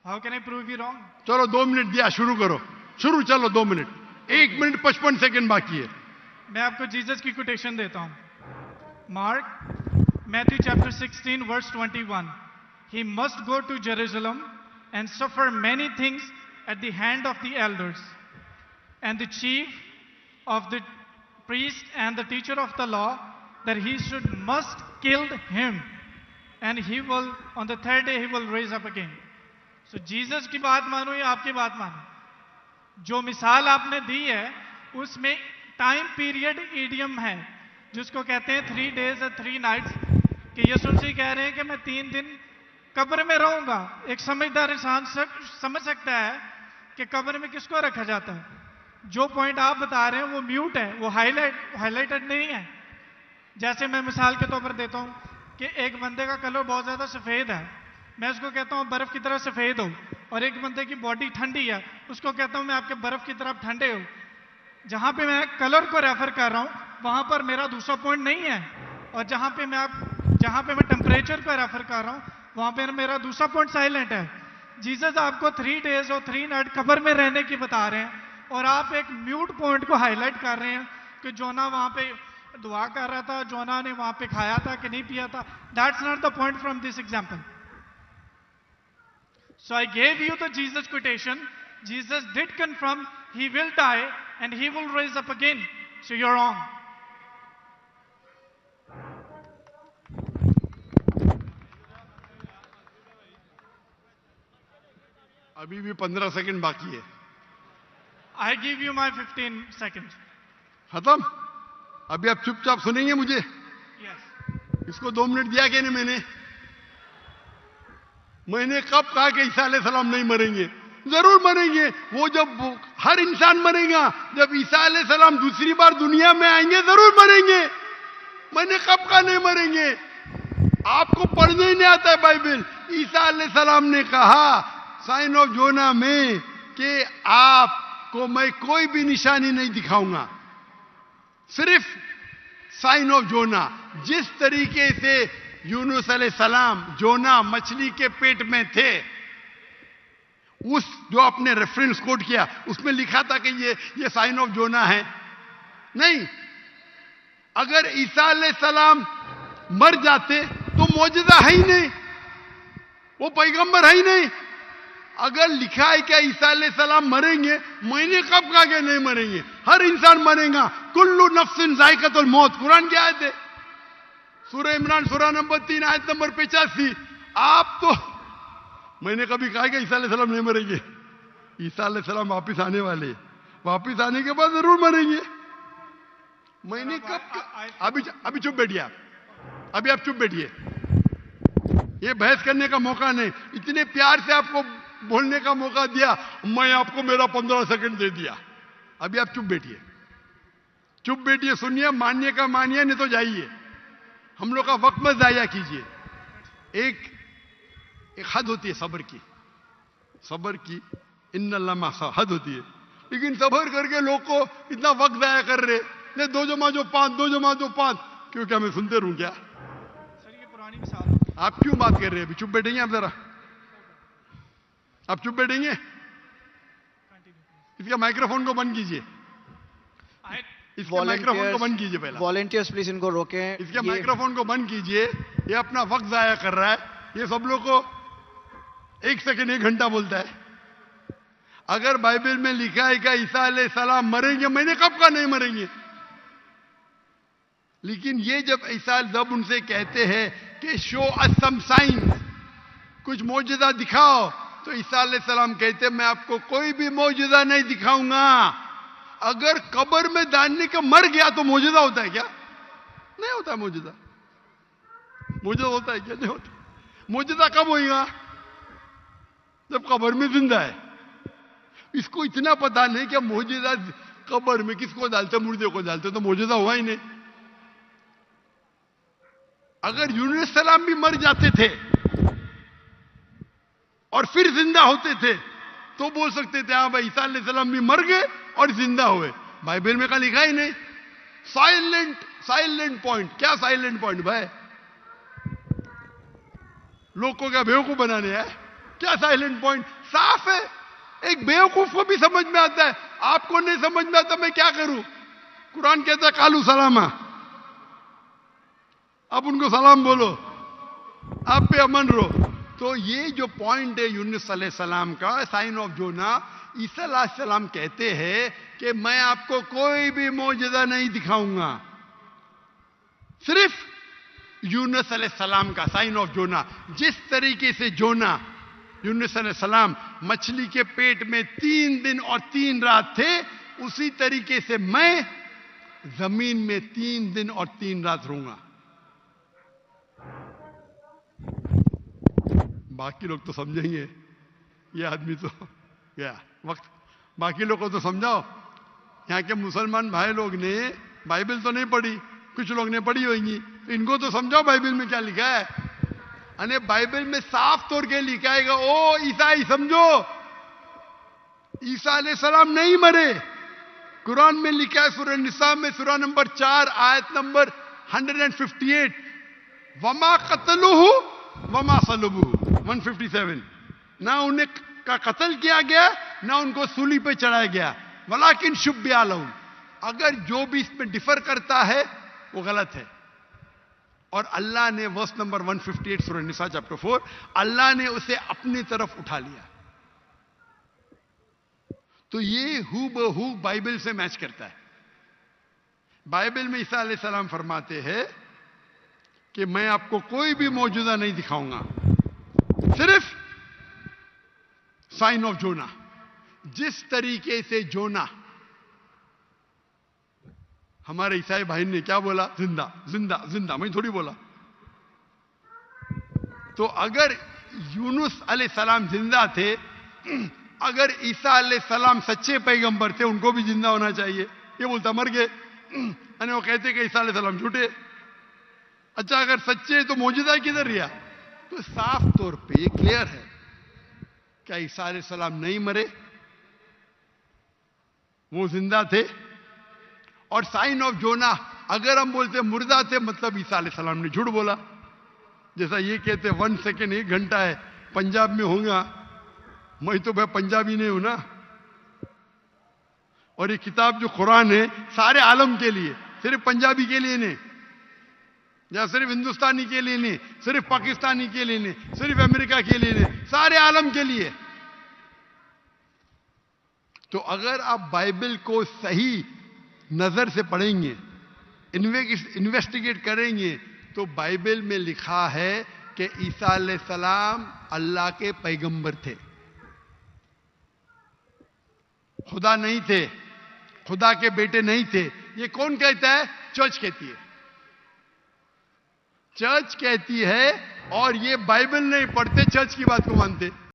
How can I prove you wrong? चलो 2 minute दिया, शुरू करो, शुरू, चलो 2 मिनट, 1 मिनट 55 सेकंड बाकी है। मैं आपको जीसस की कोटेशन देता हूं। Mark Matthew chapter 16 verse 21, he must go to Jerusalem and suffer many things at the hand of the elders and the chief of the priest and the teacher of the law, that he must kill him, and he will on the third day he will raise up again. So Jesus की बात मानो या आपकी बात मानो, जो मिसाल आपने दी है उसमें टाइम पीरियड ईडियम है, जिसको कहते हैं 3 days और 3 nights, कि यीशु मसीह कह रहे हैं कि मैं 3 दिन कब्र में रहूंगा। एक समझदार इंसान समझ सकता है कि कब्र में किसको रखा जाता है। जो पॉइंट आप बता रहे हैं वो म्यूट है, वो हाईलाइटेड नहीं है। जैसे मैं मिसाल के तौर पर देता हूं कि एक बंदे का कलर बहुत ज्यादा सफेद है, मैं उसको कहता हूं बर्फ की तरह सफेद हो, और एक बंदे की बॉडी ठंडी है, उसको कहता हूं मैं आपके बर्फ की तरफ ठंडे हो। जहां पे मैं कलर को रेफर कर रहा हूं वहां पर मेरा दूसरा पॉइंट नहीं है, और जहां पे मैं टेम्परेचर को रेफर कर रहा हूं वहां पे मेरा दूसरा पॉइंट साइलेंट है। जीसस आपको 3 days और 3 nights कब्र में रहने की बता रहे हैं, और आप एक म्यूट पॉइंट को हाईलाइट कर रहे हैं कि जोना वहां पे दुआ कर रहा था, जोना ने वहां पे खाया था कि नहीं पिया था। That's not the point from this example. So I gave you the Jesus quotation. Jesus did confirm he will die and he will raise up again. So you're wrong. अभी भी 15 सेकंड बाकी है। I give you my 15 seconds. खत्म? अभी आप चुपचाप सुनेंगे मुझे? Yes. इसको 2 मिनट दिया कि नहीं मैंने कब कहा कि ईसा अलैहिस्सलाम नहीं मरेंगे? जरूर मरेंगे। वो जब हर इंसान मरेगा, जब ईसा अलैहिस्सलाम दूसरी बार दुनिया में आएंगे जरूर मरेंगे। मैंने कब कहा नहीं मरेंगे? आपको पढ़ने ही नहीं आता है बाइबल। ईसा अलैहिस्सलाम ने कहा साइन ऑफ जोना में कि आपको मैं कोई भी निशानी नहीं दिखाऊंगा, सिर्फ साइन ऑफ जोना। जिस तरीके से यूनुस अलैहिस्सलाम जोना मछली के पेट में थे, उस जो आपने रेफरेंस कोट किया उसमें लिखा था कि ये साइन ऑफ जोना है? नहीं। अगर ईसा अलैहिस्सलाम मर जाते तो मौजूदा है ही नहीं, वो पैगंबर है ही नहीं। अगर लिखा है क्या ईसा अलैहिस्सलाम मरेंगे, मैंने कब कहा कि नहीं मरेंगे? हर इंसान मरेगा। कुल्लु नफ्सिन जायकातुल मौत, कुरान की आयत है, सूरह इमरान सूरह नंबर 3 आयत नंबर 85। आप तो, मैंने कभी कहा कि ईसा अलैहिस्सलाम नहीं मरेंगे? ईसा अलैहिस्सलाम वापिस आने वाले, वापिस आने के बाद जरूर मरेंगे। मैंने कब अभी चुप बैठिए आप, अभी आप चुप बैठिए। ये बहस करने का मौका नहीं, इतने प्यार से आपको बोलने का मौका दिया, मैं आपको मेरा 15 सेकंड दे दिया। अभी आप चुप बैठिए, चुप बैठिए, सुनिए, मानिए का मानिए, नहीं तो जाइए। हम लोग का वक्त मत जाया कीजिए। एक हद होती है सब्र की, सब्र की इन्नल्लाह मा हद होती है। लेकिन सब्र करके लोग को इतना वक्त जाया कर रहे, नहीं 2 जमा जो 5, 2 जमा जो 5, क्यों? क्या मैं सुनते रहूं क्या? सर ये पुरानी मिसाल। आप क्यों बात कर रहे हैं? अभी चुप बैठेंगे आप जरा, आप चुप बैठेंगे? इसका माइक्रोफोन को बंद कीजिए, इसके माइक्रोफोन को बंद कीजिए पहले। वॉलंटियर्स प्लीज इनको रोकें। इसके माइक्रोफोन को बंद कीजिए, ये अपना वक्त जाया कर रहा है। ये सब लोग को 1 सेकंड 1 घंटा बोलता है। अगर बाइबल में लिखा है कि ईसा अलैहिस्सलाम मरेंगे, मैंने कब कहा नहीं मरेंगे? लेकिन ये जब उनसे कहते हैं कि शो अस सम साइंस, कुछ मौजूदा दिखाओ, तो ईसा अलैहिस्सलाम कहते मैं आपको कोई भी मौजूदा नहीं दिखाऊंगा। अगर कब्र में डालने का मर गया तो मौजूदा होता है क्या? नहीं होता है मौजूदा। मौजूदा होता है क्या? नहीं होता। मौजूदा कब होगा? जब कब्र में जिंदा है। इसको इतना पता नहीं कि मौजूदा कब्र में किसको डालते? मुर्दे को डालते, तो मौजूदा हुआ ही नहीं। अगर यूनुस सलाम भी मर जाते थे और फिर जिंदा होते थे तो बोल सकते थे हाँ भाई ईसा अलैहिस्सलाम भी मर गए और जिंदा हुए। बाइबल में का लिखा ही नहीं। Silent point. क्या साइलेंट पॉइंट भाई? लोग को क्या बेवकूफ बनाने है? क्या साइलेंट पॉइंट? साफ है, एक बेवकूफ को भी समझ में आता है, आपको नहीं समझ में आता, मैं क्या करूं? कुरान कहता है कालू सलामा, आप उनको सलाम बोलो, आप पे अमन रहो। तो ये जो पॉइंट है यूनुस अलैहिस्सलाम का, साइन ऑफ जोना, ईसा अलैहिस्सलाम कहते हैं कि मैं आपको कोई भी मौजज़ा नहीं दिखाऊंगा, सिर्फ यूनुस अलैहिस्सलाम का साइन ऑफ जोना। जिस तरीके से जोना यूनुस अलैहिस्सलाम मछली के पेट में 3 दिन और 3 रात थे, उसी तरीके से मैं जमीन में 3 दिन और 3 रात रहूंगा। बाकी लोग तो समझेंगे, ये आदमी तो गया वक्त, बाकी लोग को तो समझाओ। यहाँ के मुसलमान भाई लोग ने बाइबल तो नहीं पढ़ी, कुछ लोग ने पढ़ी होगी, तो इनको तो समझाओ बाइबल में क्या लिखा है। अने बाइबल में साफ तौर के लिखा है, ओ ईसाई समझो, ईसा अलैहिस्सलाम नहीं मरे। कुरान में लिखा है सूरह निसा में सूरह नंबर 4 आयत नंबर 158, वमा कतलुहु वमा सलबुहु 157। ना उन्हें का कत्ल किया गया, ना उनको सूली पे चढ़ाया गया, वलाकिन शुब्बिहा लहुम। अगर जो भी इसमें डिफर करता है वो गलत है। और अल्लाह ने वर्स नंबर 158 सूरह निसा चैप्टर 4, अल्लाह ने उसे अपनी तरफ उठा लिया। तो ये हूबहू बाइबल से मैच करता है। बाइबल में ईसा अलैहिस्सलाम फरमाते हैं कि मैं आपको कोई भी मौजूदा नहीं दिखाऊंगा, सिर्फ साइन ऑफ जोना। जिस तरीके से जोना, हमारे ईसाई भाई ने क्या बोला? जिंदा जिंदा जिंदा, मैं थोड़ी बोला। तो अगर यूनुस अलैहिस्सलाम जिंदा थे, अगर ईसा अलैहिस्सलाम सच्चे पैगंबर थे, उनको भी जिंदा होना चाहिए। ये बोलता मर गए, और वो कहते कि ईसा अलैहिस्सलाम झूठे। अच्छा, अगर सच्चे तो मौजूदा किधर गया? तो साफ तौर पे ये क्लियर है, क्या ईसा अलैहिस्सलाम नहीं मरे, वो जिंदा थे। और साइन ऑफ जोना, अगर हम बोलते मुर्दा थे, मतलब ईसा अलैहिस्सलाम ने झूठ बोला। जैसा ये कहते 1 सेकेंड 1 घंटा है, पंजाब में होगा, मैं तो भाई पंजाबी नहीं हूं ना। और ये किताब जो कुरान है सारे आलम के लिए, सिर्फ पंजाबी के लिए नहीं, या सिर्फ हिंदुस्तानी के लिए नहीं, सिर्फ पाकिस्तानी के लिए नहीं, सिर्फ अमेरिका के लिए नहीं, सारे आलम के लिए। तो अगर आप बाइबल को सही नजर से पढ़ेंगे, इन्वेस्टिगेट करेंगे, तो बाइबल में लिखा है कि ईसा अलैहिस्सलाम अल्लाह के पैगंबर थे, खुदा नहीं थे, खुदा के बेटे नहीं थे। ये कौन कहता है? चर्च कहती है, चर्च कहती है। और ये बाइबल नहीं पढ़ते, चर्च की बात को मानते।